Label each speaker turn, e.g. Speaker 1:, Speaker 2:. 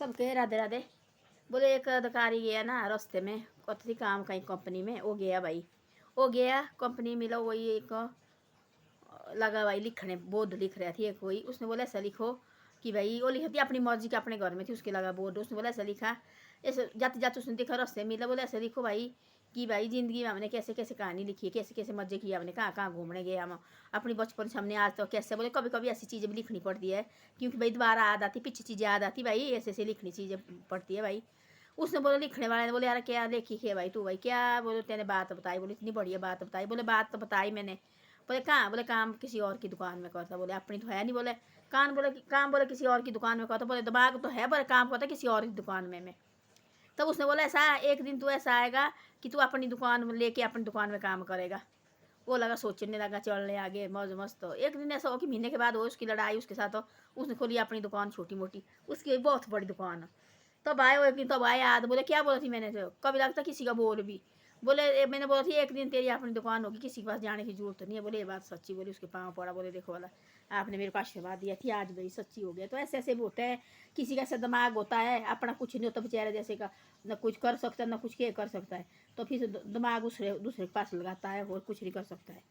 Speaker 1: सबके राधे राधे। बोले एक अधिकारी गया ना रास्ते में कथी काम कहीं कंपनी में, वो गया भाई, वो गया कंपनी मिला, वही एक लगा भाई लिखने, बोर्ड लिख रहा थी कोई, उसने बोला ऐसा लिखो कि भाई, वो लिखी थी अपनी मर्जी के, अपने घर में थी, उसके लगा बोर्ड, उसने बोला ऐसा लिखा, ऐसे जाते जाते उसने देखा रास्ते मिला, बोला ऐसा लिखो भाई कि भाई ज़िंदगी में हमने कैसे कैसे कहानी लिखी है, कैसे कैसे मज़े किए हमने, कहाँ कहाँ घूमने गए हम अपनी बचपन से, हमने आज तो कैसे, बोले कभी कभी ऐसी चीज़ें भी लिखनी पड़ती है क्योंकि भाई दोबारा याद आती, पीछे चीज़ें याद आती भाई, ऐसे ऐसे लिखनी चीज़ें पड़ती है भाई। उसने बोला लिखने वाले ने, बोले यार क्या लिखी है भाई तू, भाई क्या, बोले तेने बात बताई, बोले इतनी बढ़िया बात बताई, बोले बात तो बताई मैंने, बोले कहाँ, बोले काम किसी और की दुकान में करता, बोले अपनी तो है नहीं, बोले कान, बोले काम, बोले किसी और की दुकान में करता, बोले दिमाग तो है, बोले काम करता किसी और की दुकान में। तब उसने बोला ऐसा एक दिन तू ऐसा आएगा कि तू अपनी दुकान में लेके अपनी दुकान में काम करेगा। वो लगा सोचने लगा, चलने आगे मौज मस्त। तो एक दिन ऐसा हो कि महीने के बाद हो उसकी लड़ाई उसके साथ हो, उसने खोली अपनी दुकान छोटी मोटी, उसकी बहुत बड़ी दुकान। तब आए वो एक दिन, तब आए याद, बोले क्या बोला थी मैंने, तो कभी लगता किसी का बोल भी, बोले मैंने बोला थी एक दिन तेरी अपनी दुकान होगी, किसी के पास जाने की जरूरत नहीं है, बोले ये बात सच्ची, बोली उसके पाँव पड़ा, बोले देखो वाला आपने मेरे को आशीर्वाद दिया थी, आज भाई सच्ची हो गया। तो ऐसे ऐसे होता है, किसी का ऐसा दिमाग होता है, अपना कुछ नहीं होता बेचारे जैसे का, न कुछ कर सकता है न कुछ के कर सकता है, तो फिर दिमाग दूसरे दूसरे के पास लगाता है और कुछ नहीं कर सकता है।